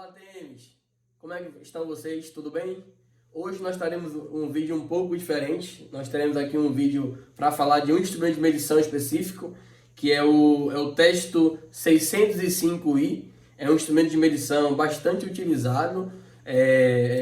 Fala, TMs! Como é que estão vocês? Tudo bem? Hoje nós teremos um vídeo um pouco diferente. Nós teremos aqui um vídeo para falar de um instrumento de medição específico, que é o Testo 605i. É um instrumento de medição bastante utilizado,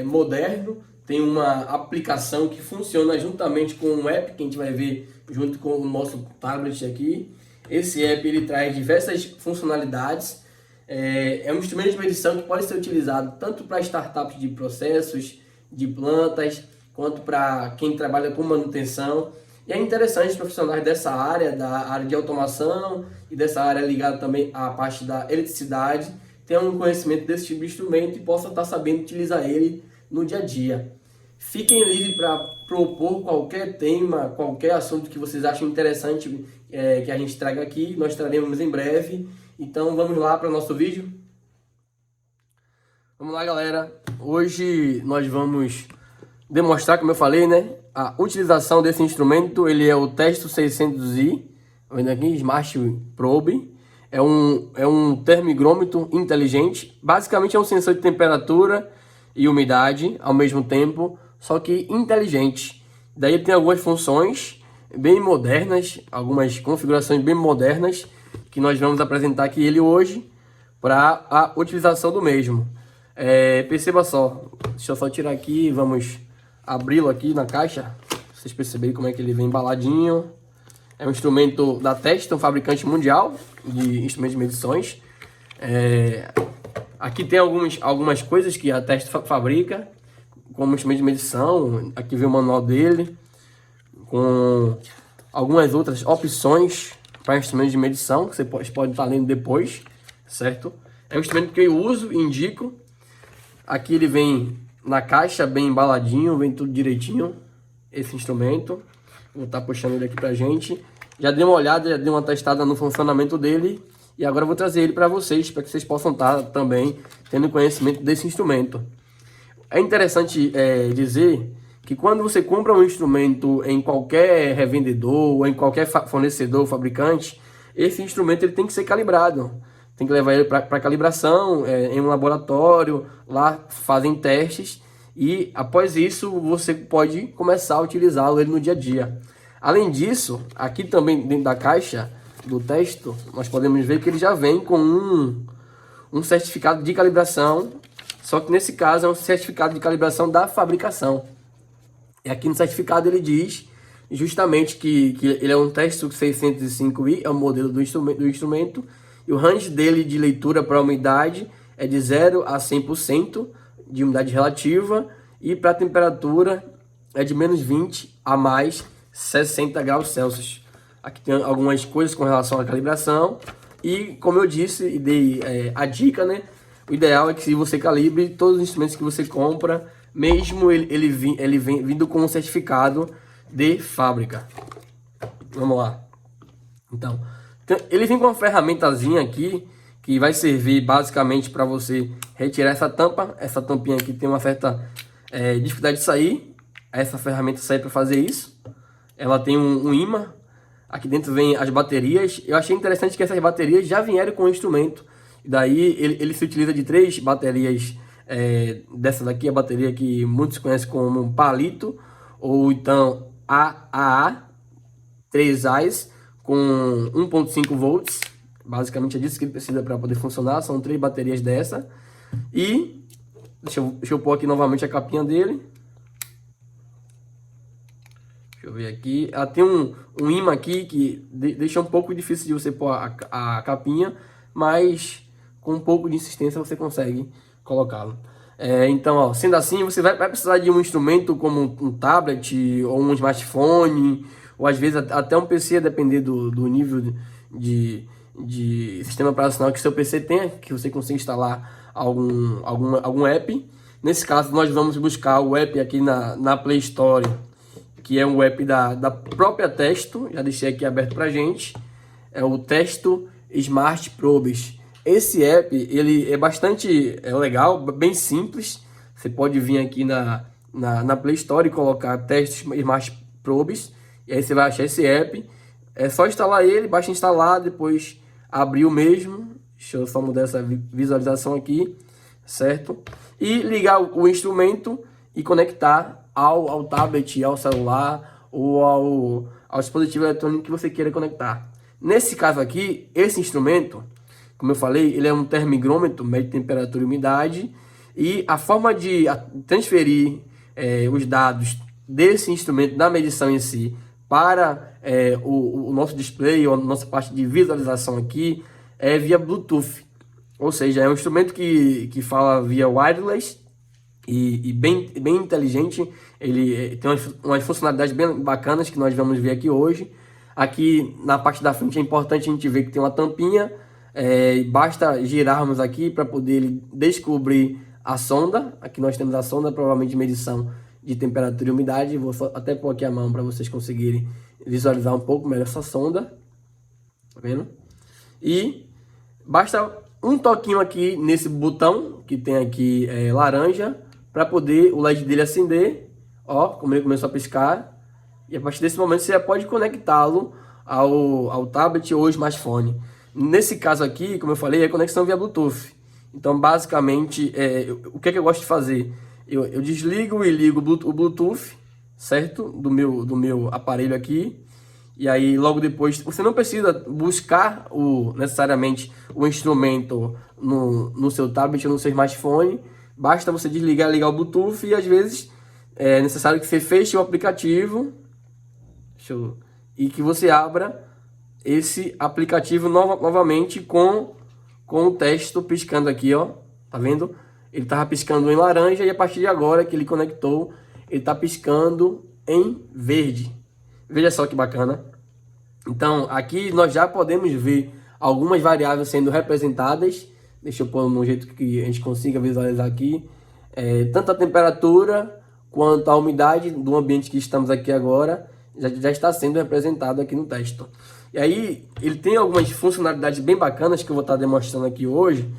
moderno, tem uma aplicação que funciona juntamente com um app que a gente vai ver junto com o nosso tablet aqui. Esse app ele traz diversas funcionalidades. É um instrumento de medição que pode ser utilizado tanto para startups de processos, de plantas, quanto para quem trabalha com manutenção. E é interessante os profissionais dessa área, da área de automação e dessa área ligada também à parte da eletricidade, tenham um conhecimento desse tipo de instrumento e possam estar sabendo utilizar ele no dia a dia. Fiquem livres para propor qualquer tema, qualquer assunto que vocês achem interessante que a gente traga aqui. Nós traremos em breve. Então vamos lá para o nosso vídeo. Vamos lá, galera. Hoje nós vamos demonstrar, como eu falei, né, a utilização desse instrumento. Ele é o Testo 600i, vendo aqui, Smart Probe. É um termohigrômetro inteligente. Basicamente é um sensor de temperatura e umidade ao mesmo tempo, só que inteligente. Daí ele tem algumas funções bem modernas, algumas configurações bem modernas, que nós vamos apresentar aqui ele hoje para a utilização do mesmo. Perceba só, deixa eu só tirar aqui, vamos abri-lo aqui na caixa, pra vocês perceberem como é que ele vem embaladinho. É um instrumento da Testo, um fabricante mundial de instrumentos de medições. Aqui tem algumas coisas que a Testo fabrica, como instrumento de medição. Aqui vem o manual dele, com algumas outras opções para instrumentos de medição, que você pode estar lendo depois, certo? É um instrumento que eu uso e indico. Aqui ele vem na caixa, bem embaladinho, vem tudo direitinho, esse instrumento. Vou estar puxando ele aqui pra gente. Já dei uma olhada, já dei uma testada no funcionamento dele. E agora eu vou trazer ele para vocês, para que vocês possam estar também tendo conhecimento desse instrumento. É interessante dizer que quando você compra um instrumento em qualquer revendedor ou em qualquer fornecedor, fabricante, esse instrumento ele tem que ser calibrado. Tem que levar ele para calibração em um laboratório, lá fazem testes e após isso você pode começar a utilizá-lo no dia a dia. Além disso, aqui também dentro da caixa do Testo, nós podemos ver que ele já vem com um certificado de calibração, só que nesse caso é um certificado de calibração da fabricação. E aqui no certificado ele diz justamente que ele é um Testo 605i, é o modelo do instrumento, e o range dele de leitura para umidade é de 0 a 100% de umidade relativa, e para a temperatura é de menos 20 a mais 60 graus Celsius. Aqui tem algumas coisas com relação à calibração, e como eu disse e dei a dica, né, o ideal é que você calibre todos os instrumentos que você compra, mesmo ele vem vindo com um certificado de fábrica. Vamos lá. Então, ele vem com uma ferramentazinha aqui, que vai servir basicamente para você retirar essa tampa. Essa tampinha aqui tem uma certa dificuldade de sair. Essa ferramenta sai para fazer isso. Ela tem um ímã. Aqui dentro vem as baterias. Eu achei interessante que essas baterias já vieram com o instrumento. E daí ele se utiliza de 3 baterias. Dessa daqui é a bateria que muitos conhecem como palito, ou então AAA 3As com 1.5 volts. Basicamente é disso que ele precisa para poder funcionar. São 3 baterias dessa. E deixa eu pôr aqui novamente a capinha dele. Deixa eu ver aqui. Ela tem um imã aqui que deixa um pouco difícil de você pôr a capinha, mas com um pouco de insistência você consegue colocá-lo. Então, ó, sendo assim, você vai precisar de um instrumento como um tablet ou um smartphone, ou às vezes até um PC, a depender do nível de sistema operacional que seu PC tenha, que você consiga instalar algum app. Nesse caso, nós vamos buscar o app aqui na Play Store, que é um app da própria Testo. Já deixei aqui aberto pra gente. É o Testo Smart Probes. Esse app, ele é bastante legal, bem simples. Você pode vir aqui na Play Store e colocar Testo Smart Probes. E aí você vai achar esse app. É só instalar ele, basta instalar, depois abrir o mesmo. Deixa eu só mudar essa visualização aqui. certo? E ligar o instrumento e conectar ao tablet, ao celular ou ao dispositivo eletrônico que você queira conectar. Nesse caso aqui, esse instrumento, como eu falei, ele é um termigrômetro, mede temperatura e umidade, e a forma de transferir os dados desse instrumento, da medição em si, para o nosso display, ou a nossa parte de visualização aqui, é via Bluetooth. Ou seja, é um instrumento que fala via wireless e bem inteligente. Ele tem umas funcionalidades bem bacanas que nós vamos ver aqui hoje. Aqui na parte da frente é importante a gente ver que tem uma tampinha. Basta girarmos aqui para poder descobrir a sonda. Aqui nós temos a sonda, provavelmente de medição de temperatura e umidade. Vou até pôr aqui a mão para vocês conseguirem visualizar um pouco melhor essa sonda. Tá vendo? E basta um toquinho aqui nesse botão que tem aqui laranja para poder o LED dele acender. Ó, como ele começou a piscar. E a partir desse momento você já pode conectá-lo ao tablet ou smartphone. Nesse caso aqui, como eu falei, é conexão via Bluetooth. Então, basicamente, o que é que eu gosto de fazer? Eu desligo e ligo o Bluetooth, certo? Do meu aparelho aqui. E aí, logo depois, você não precisa buscar necessariamente o instrumento no seu tablet ou no seu smartphone. Basta você desligar e ligar o Bluetooth e, às vezes, é necessário que você feche o aplicativo e que você abra esse aplicativo novamente com o texto piscando aqui, ó. Tá vendo? Ele estava piscando em laranja e a partir de agora que ele conectou, ele está piscando em verde. Veja só que bacana. Então, aqui nós já podemos ver algumas variáveis sendo representadas. Deixa eu pôr no jeito que a gente consiga visualizar aqui. Tanto a temperatura quanto a umidade do ambiente que estamos aqui agora já está sendo representado aqui no texto. E aí, ele tem algumas funcionalidades bem bacanas que eu vou estar demonstrando aqui hoje.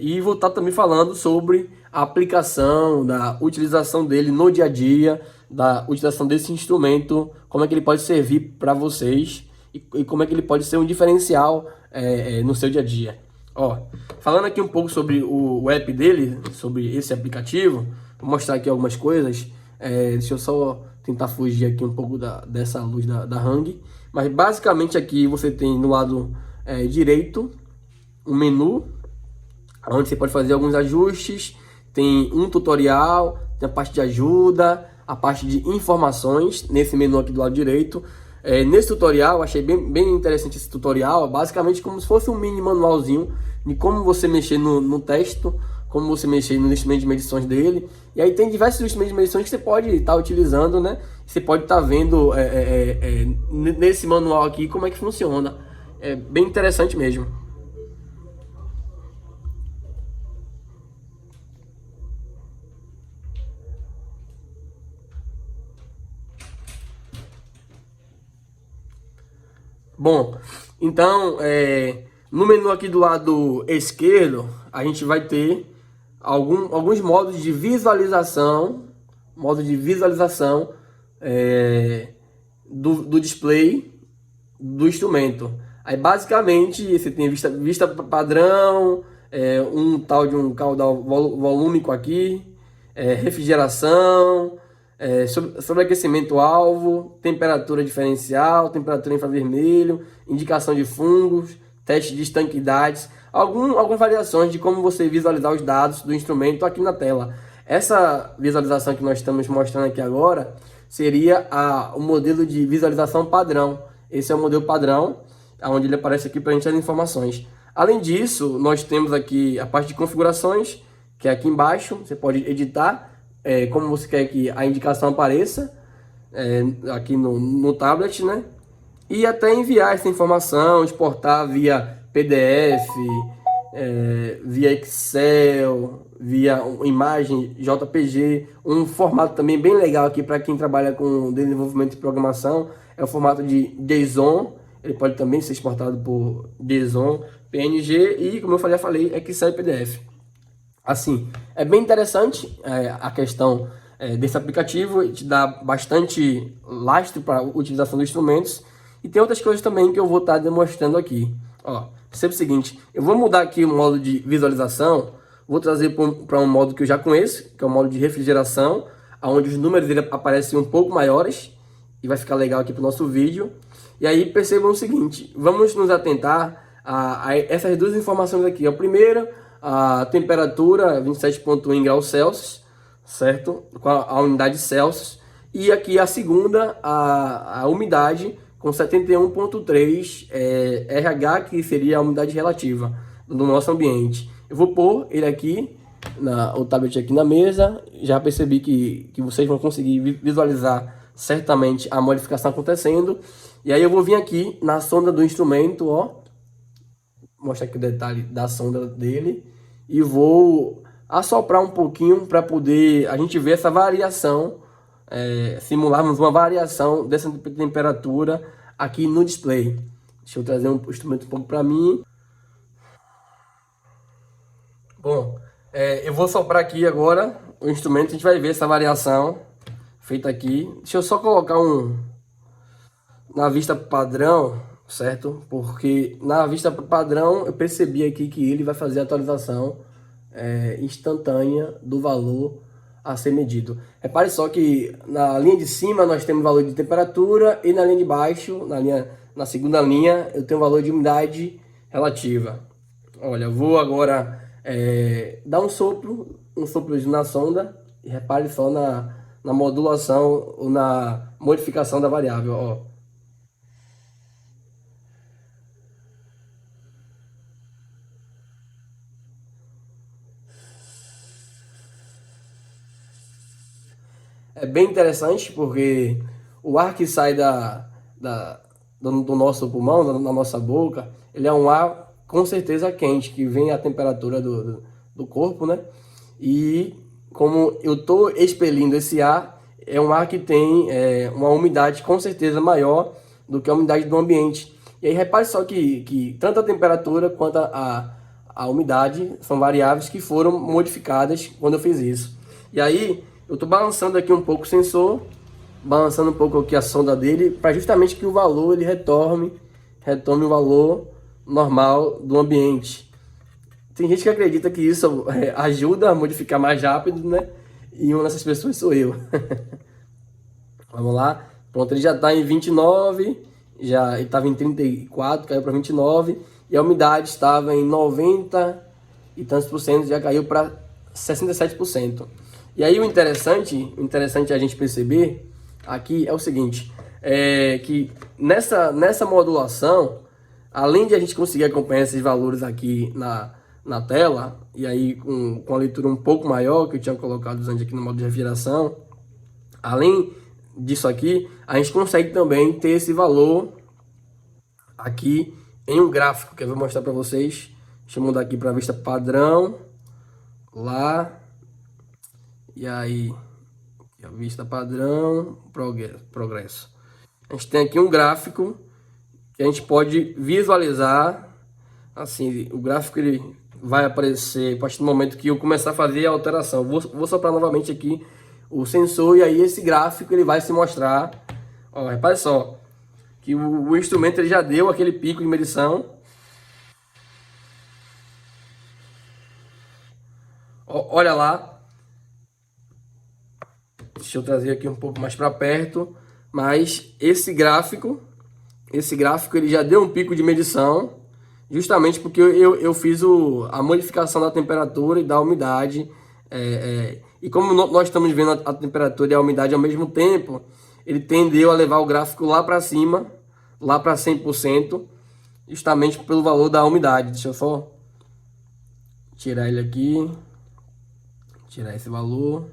E vou estar também falando sobre a aplicação, da utilização dele no dia a dia, da utilização desse instrumento, como é que ele pode servir para vocês e como é que ele pode ser um diferencial no seu dia a dia. Ó, falando aqui um pouco sobre o app dele, sobre esse aplicativo, vou mostrar aqui algumas coisas. Deixa eu só tentar fugir aqui um pouco dessa luz da Hang. Mas basicamente aqui você tem no lado direito um menu, onde você pode fazer alguns ajustes. Tem um tutorial, tem a parte de ajuda, a parte de informações nesse menu aqui do lado direito. Nesse tutorial, achei bem interessante esse tutorial. Basicamente como se fosse um mini manualzinho de como você mexer no texto, como você mexer no instrumento de medições dele. E aí tem diversos instrumentos de medições que você pode estar utilizando, né? Você pode estar vendo nesse manual aqui como é que funciona. É bem interessante mesmo. Bom, então, no menu aqui do lado esquerdo, a gente vai ter alguns modos de visualização, do display do instrumento. Aí, basicamente, você tem vista padrão, um tal de um caudal volúmico aqui, refrigeração, sobreaquecimento alvo, temperatura diferencial, temperatura infravermelho, indicação de fungos, teste de estanquidades, algumas variações de como você visualizar os dados do instrumento aqui na tela. Essa visualização que nós estamos mostrando aqui agora seria o modelo de visualização padrão. Esse é o modelo padrão, onde ele aparece aqui para a gente as informações. Além disso, nós temos aqui a parte de configurações, que é aqui embaixo. Você pode editar como você quer que a indicação apareça aqui no tablet, né? E até enviar essa informação, exportar via PDF, via Excel, via imagem JPG, um formato também bem legal aqui para quem trabalha com desenvolvimento e programação, é o formato de JSON. Ele pode também ser exportado por JSON, PNG e, como eu já falei, Excel e PDF. Assim, é bem interessante a questão desse aplicativo, te dá bastante lastro para a utilização dos instrumentos. E tem outras coisas também que eu vou estar demonstrando aqui. Ó, perceba o seguinte, eu vou mudar aqui o modo de visualização, vou trazer para um modo que eu já conheço, que é o modo de refrigeração, onde os números dele aparecem um pouco maiores, e vai ficar legal aqui para o nosso vídeo. E aí percebam o seguinte, vamos nos atentar a essas duas informações aqui. A primeira, a temperatura 27,1 graus Celsius, certo? Com a unidade Celsius. E aqui a segunda, a umidade com 71,3 RH, que seria a umidade relativa do nosso ambiente. Eu vou pôr ele aqui, o tablet aqui na mesa. Já percebi que vocês vão conseguir visualizar certamente a modificação acontecendo. E aí eu vou vir aqui na sonda do instrumento, ó, mostrar aqui o detalhe da sonda dele, e vou assoprar um pouquinho para poder a gente ver essa variação, simularmos uma variação dessa temperatura aqui no display. Deixa eu trazer um instrumento um pouco para mim. Bom, eu vou soprar aqui agora o instrumento, a gente vai ver essa variação feita aqui. Deixa eu só colocar na vista padrão, certo? Porque na vista padrão eu percebi aqui que ele vai fazer a atualização instantânea do valor a ser medido. Repare só que na linha de cima nós temos valor de temperatura e na linha de baixo, na segunda linha, eu tenho valor de umidade relativa. Olha, eu vou agora dar um sopro na sonda e repare só na modulação ou na modificação da variável, ó. É bem interessante porque o ar que sai do nosso pulmão, da nossa boca, ele é um ar com certeza quente, que vem a temperatura do corpo, né? E como eu estou expelindo esse ar, é um ar que tem uma umidade com certeza maior do que a umidade do ambiente. E aí repare só que tanto a temperatura quanto a umidade são variáveis que foram modificadas quando eu fiz isso. E aí eu estou balançando aqui um pouco o sensor, balançando um pouco aqui a sonda dele, para justamente que o valor ele retome o valor normal do ambiente. Tem gente que acredita que isso ajuda a modificar mais rápido, né? E uma dessas pessoas sou eu. Vamos lá. Pronto, ele já está em 29, ele estava em 34, caiu para 29, e a umidade estava em 90 e tantos por cento, já caiu para 67%. E aí o interessante a gente perceber aqui é o seguinte, que nessa modulação, além de a gente conseguir acompanhar esses valores aqui na tela, e aí com a leitura um pouco maior, que eu tinha colocado antes aqui no modo de refrigeração, além disso aqui, a gente consegue também ter esse valor aqui em um gráfico, que eu vou mostrar para vocês. Deixa eu mudar aqui para a vista padrão, lá, e aí, a vista padrão, progresso. A gente tem aqui um gráfico que a gente pode visualizar, assim, o gráfico ele vai aparecer a partir do momento que eu começar a fazer a alteração. Vou soprar novamente aqui o sensor e aí esse gráfico ele vai se mostrar. Ó, repare só que o instrumento ele já deu aquele pico de medição. Ó, olha lá. Deixa eu trazer aqui um pouco mais para perto, mas esse gráfico ele já deu um pico de medição, justamente porque eu fiz a modificação da temperatura e da umidade, e como nós estamos vendo a temperatura e a umidade ao mesmo tempo, ele tendeu a levar o gráfico lá para cima, lá para 100%, justamente pelo valor da umidade. Deixa eu só tirar ele aqui, tirar esse valor.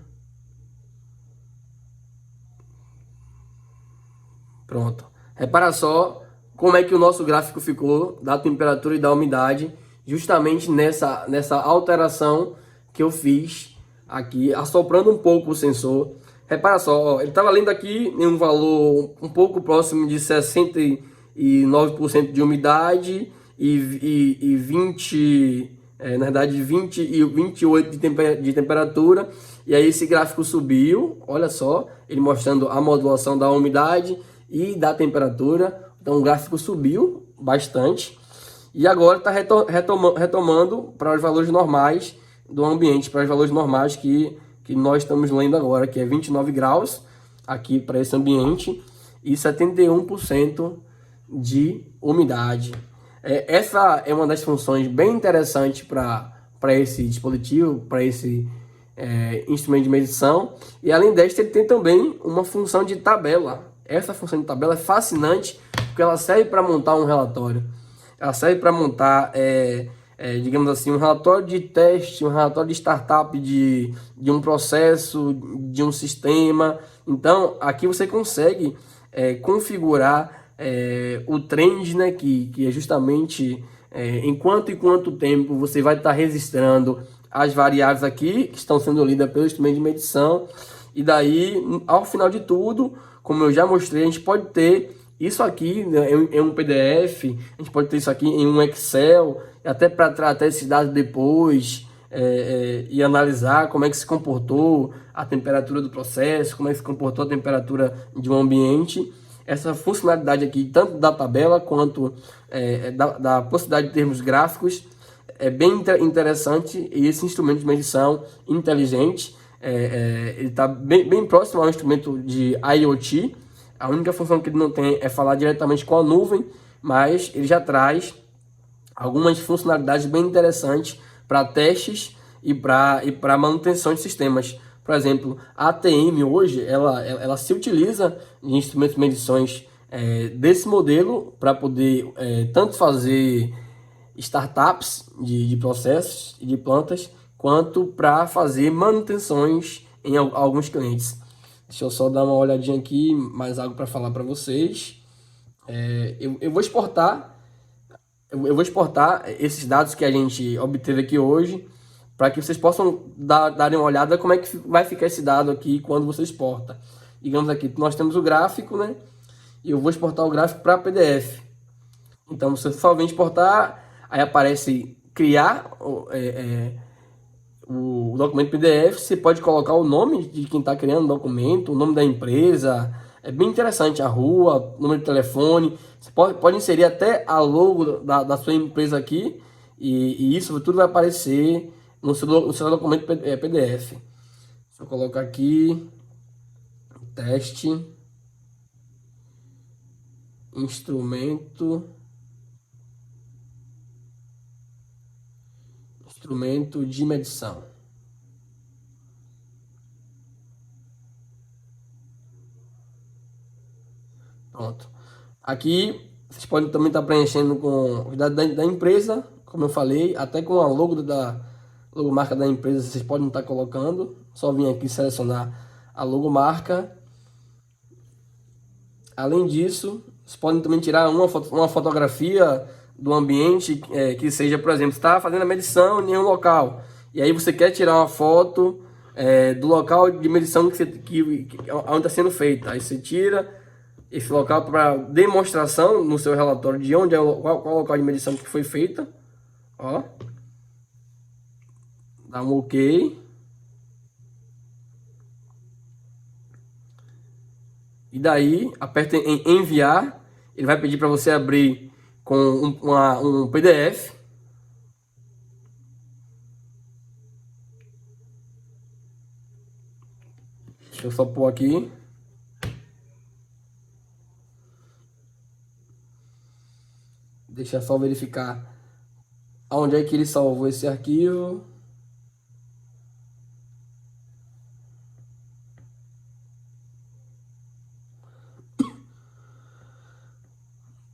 Pronto. Repara só como é que o nosso gráfico ficou da temperatura e da umidade, justamente nessa alteração que eu fiz aqui, assoprando um pouco o sensor. Repara só, ó, ele estava lendo aqui em um valor um pouco próximo de 69% de umidade e 20, na verdade 20 e 28 de temperatura. E aí esse gráfico subiu, olha só, ele mostrando a modulação da umidade e da temperatura. Então o gráfico subiu bastante e agora está retomando para os valores normais do ambiente para os valores normais que nós estamos lendo agora, que é 29 graus aqui para esse ambiente e 71% de umidade. Essa é uma das funções bem interessantes para esse dispositivo, para esse instrumento de medição. E além desta, ele tem também uma função de tabela. Essa função de tabela é fascinante porque ela serve para montar um relatório. Ela serve para montar, digamos assim, um relatório de teste, um relatório de startup de um processo, de um sistema. Então, aqui você consegue configurar o trend, né, que é justamente em quanto tempo você vai estar registrando as variáveis aqui que estão sendo lidas pelo instrumento de medição. E daí, ao final de tudo, como eu já mostrei, a gente pode ter isso aqui, né, em um PDF, a gente pode ter isso aqui em um Excel, até para tratar esses dados depois e analisar como é que se comportou a temperatura do processo, como é que se comportou a temperatura de um ambiente. Essa funcionalidade aqui, tanto da tabela quanto da possibilidade de termos gráficos, é bem interessante. E esse instrumento de medição inteligente, ele está bem próximo ao instrumento de IoT. A única função que ele não tem é falar diretamente com a nuvem, mas ele já traz algumas funcionalidades bem interessantes para testes e para manutenção de sistemas. Por exemplo, a ATM hoje, ela se utiliza de instrumentos de medições desse modelo para poder tanto fazer startups de processos e de plantas, quanto para fazer manutenções em alguns clientes. Deixa eu só dar uma olhadinha aqui, mais algo para falar para vocês. Eu vou exportar esses dados que a gente obteve aqui hoje, para que vocês possam darem uma olhada como é que vai ficar esse dado aqui quando você exporta. Digamos aqui, nós temos o gráfico, né? E eu vou exportar o gráfico para PDF. Então você só vem exportar, aí aparece criar o documento PDF. Você pode colocar o nome de quem está criando o documento, o nome da empresa. É bem interessante, a rua, número de telefone. Você pode inserir até a logo da sua empresa aqui, e isso tudo vai aparecer no seu documento PDF. Deixa eu colocar aqui, teste, instrumento de medição. Pronto. Aqui vocês podem também estar preenchendo com os dados da empresa, como eu falei, até com a logomarca da empresa vocês podem estar colocando. Só vir aqui selecionar a logomarca. Além disso, vocês podem também tirar uma fotografia do ambiente que seja, por exemplo, você está fazendo a medição em um local e aí você quer tirar uma foto do local de medição onde está sendo feita. Aí você tira esse local para demonstração no seu relatório de onde qual o local de medição que foi feita. Ó, dá um OK. E daí, aperta em enviar. Ele vai pedir para você abrir com um PDF. Deixa eu só pôr aqui. Deixa eu só verificar aonde é que ele salvou esse arquivo.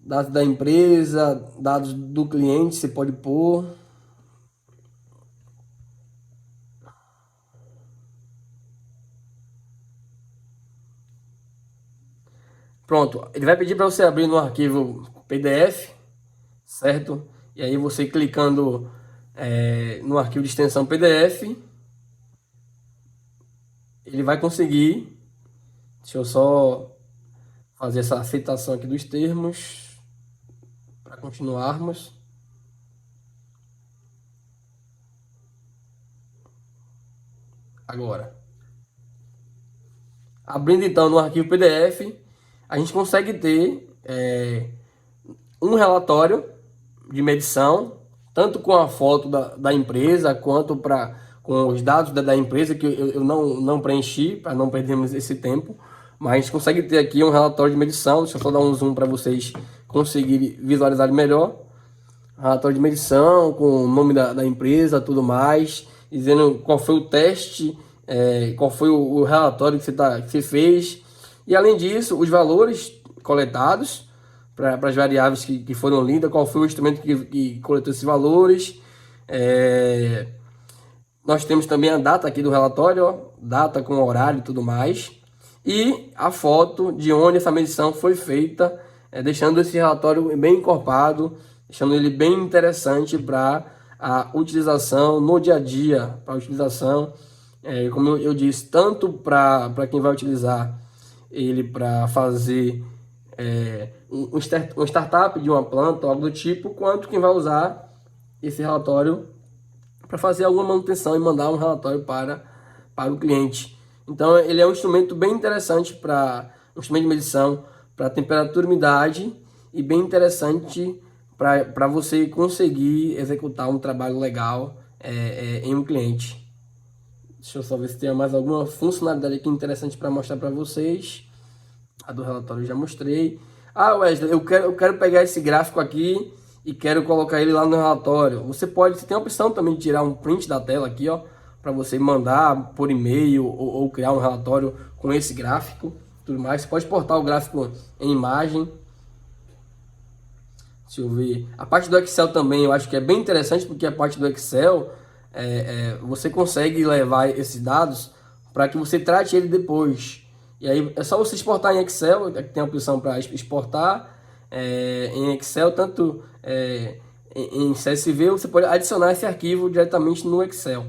Dados da empresa, dados do cliente, você pode pôr. Pronto, ele vai pedir para você abrir no arquivo PDF, certo? E aí você clicando no arquivo de extensão PDF, ele vai conseguir. Deixa eu só fazer essa aceitação aqui dos termos para continuarmos. Agora, abrindo então no arquivo PDF, a gente consegue ter um relatório de medição tanto com a foto da empresa, quanto com os dados da empresa, que eu não preenchi, para não perdermos esse tempo. Mas a gente consegue ter aqui um relatório de medição. Deixa eu só dar um zoom para vocês conseguirem visualizar melhor. Relatório de medição, com o nome da empresa, tudo mais, dizendo qual foi o teste, qual foi o relatório que você fez. E além disso, os valores coletados para as variáveis que foram lidas, qual foi o instrumento que coletou esses valores. Nós temos também a data aqui do relatório, ó, data com horário e tudo mais. E a foto de onde essa medição foi feita, deixando esse relatório bem encorpado, deixando ele bem interessante para a utilização no dia a dia, para a utilização, como eu disse, tanto para quem vai utilizar ele para fazer um startup de uma planta ou algo do tipo, quanto quem vai usar esse relatório para fazer alguma manutenção e mandar um relatório para o cliente. Então ele é um instrumento bem interessante, um instrumento de medição para temperatura e umidade, e bem interessante para você conseguir executar um trabalho legal em um cliente. Deixa eu só ver se tem mais alguma funcionalidade aqui interessante para mostrar para vocês. A do relatório eu já mostrei. Ah, Wesley, eu quero pegar esse gráfico aqui e quero colocar ele lá no relatório. Você tem a opção também de tirar um print da tela aqui, ó, para você mandar por e-mail ou criar um relatório com esse gráfico, tudo mais. Você pode exportar o gráfico em imagem. Deixa eu ver. A parte do Excel também eu acho que é bem interessante, porque a parte do Excel você consegue levar esses dados para que você trate ele depois. E aí é só você exportar em Excel, tem a opção para exportar em Excel, tanto em CSV, você pode adicionar esse arquivo diretamente no Excel.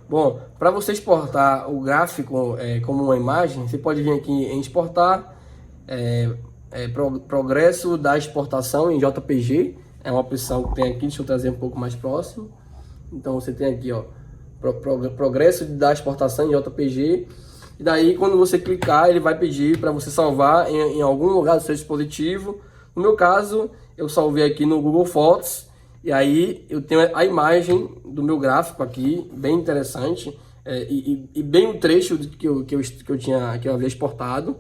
Bom, para você exportar o gráfico como uma imagem, você pode vir aqui em exportar, progresso da exportação em JPG, é uma opção que tem aqui, deixa eu trazer um pouco mais próximo. Então você tem aqui, ó, progresso da exportação em JPG, e daí quando você clicar ele vai pedir para você salvar em algum lugar do seu dispositivo. No meu caso, eu salvei aqui no Google Fotos, e aí eu tenho a imagem do meu gráfico aqui, bem interessante, e bem o trecho que eu havia exportado,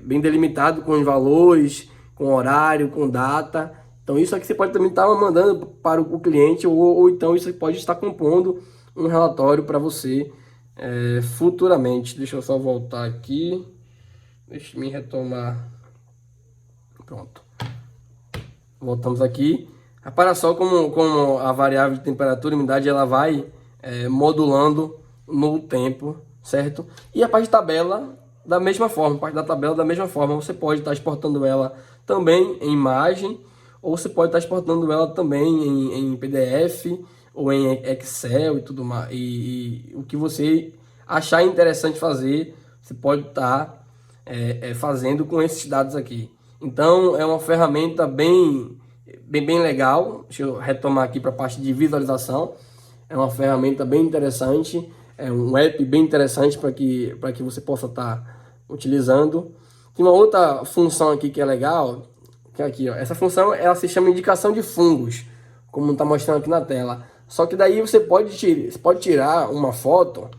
bem delimitado com os valores, com horário, com data. Então isso aqui você pode também estar mandando para o cliente, ou então isso pode estar compondo um relatório para você futuramente. Deixa eu só voltar aqui, deixa eu me retomar. Pronto, voltamos aqui. Repara só como a variável de temperatura e umidade ela vai modulando no tempo, certo? E a parte de tabela da mesma forma, você pode estar exportando ela também em imagem, ou você pode estar exportando ela também em PDF ou em Excel e tudo mais. E o que você achar interessante fazer, você pode estar fazendo com esses dados aqui. Então é uma ferramenta bem legal. Deixa eu retomar aqui para a parte de visualização. É uma ferramenta bem interessante, é um app bem interessante para que você possa estar utilizando. Tem uma outra função aqui que é legal, que é aqui, ó. Essa função ela se chama indicação de fungos, como está mostrando aqui na tela. Só que daí você pode tirar uma foto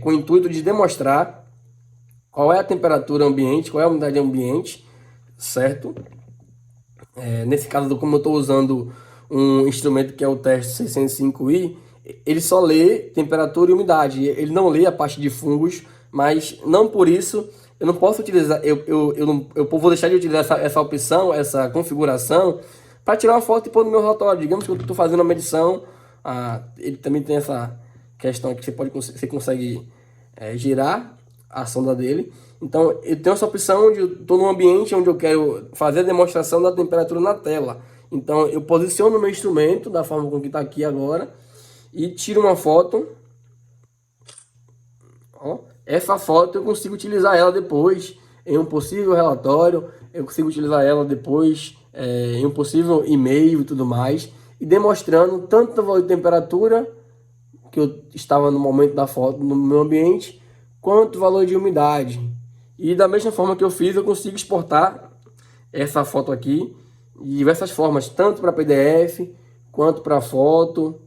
com o intuito de demonstrar qual é a temperatura ambiente, qual é a umidade ambiente, certo? Nesse caso, como eu estou usando um instrumento que é o teste 605i, ele só lê temperatura e umidade, ele não lê a parte de fungos, mas não por isso eu não posso utilizar, eu vou deixar de utilizar essa opção, essa configuração, para tirar uma foto e pôr no meu relatório. Digamos que eu estou fazendo uma medição, ele também tem essa questão que você consegue girar a sonda dele. Então eu tenho essa opção onde eu estou num ambiente onde eu quero fazer a demonstração da temperatura na tela. Então eu posiciono o meu instrumento da forma como que está aqui agora e tiro uma foto. Ó, essa foto eu consigo utilizar ela depois em um possível relatório, eu consigo utilizar ela depois em um possível e-mail e tudo mais, e demonstrando tanto o valor de temperatura que eu estava no momento da foto no meu ambiente, quanto o valor de umidade. E da mesma forma que eu fiz, eu consigo exportar essa foto aqui de diversas formas, tanto para PDF quanto para foto,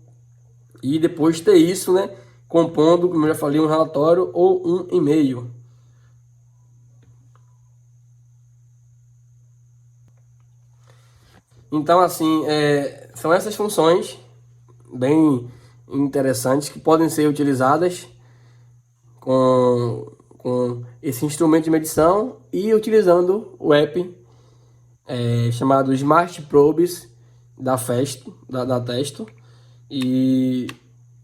e depois ter isso, né, compondo, como eu já falei, um relatório ou um e-mail. Então, assim, são essas funções bem interessantes que podem ser utilizadas com esse instrumento de medição e utilizando o app chamado Smart Probes da Testo. E,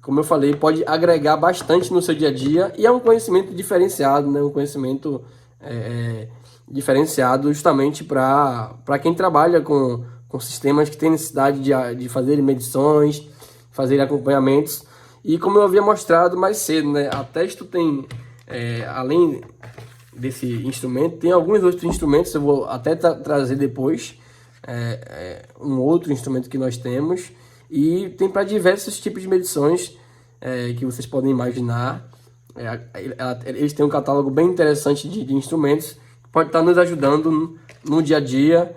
como eu falei, pode agregar bastante no seu dia a dia e é um conhecimento diferenciado, né? Um conhecimento diferenciado justamente para quem trabalha com sistemas que tem necessidade de fazer medições, fazer acompanhamentos. E como eu havia mostrado mais cedo, né? A Testo tem, além desse instrumento, tem alguns outros instrumentos, eu vou até trazer depois, um outro instrumento que nós temos, e tem para diversos tipos de medições que vocês podem imaginar. Eles têm um catálogo bem interessante de instrumentos que pode estar nos ajudando no dia a dia,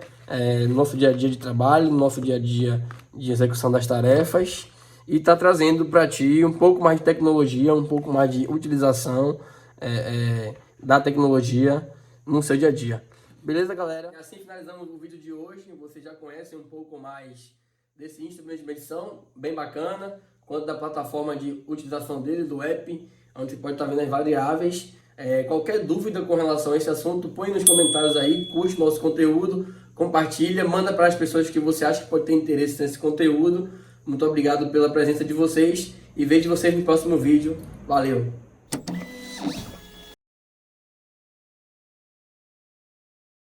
no nosso dia a dia de trabalho, no nosso dia a dia de execução das tarefas, e está trazendo para ti um pouco mais de tecnologia, um pouco mais de utilização da tecnologia no seu dia a dia. Beleza, galera? E assim finalizamos o vídeo de hoje. Vocês já conhecem um pouco mais desse instrumento de medição, bem bacana, quanto da plataforma de utilização dele, do app, onde você pode estar vendo as variáveis. Qualquer dúvida com relação a esse assunto, põe nos comentários aí, curte nosso conteúdo, compartilha, manda para as pessoas que você acha que pode ter interesse nesse conteúdo. Muito obrigado pela presença de vocês e vejo vocês no próximo vídeo. Valeu!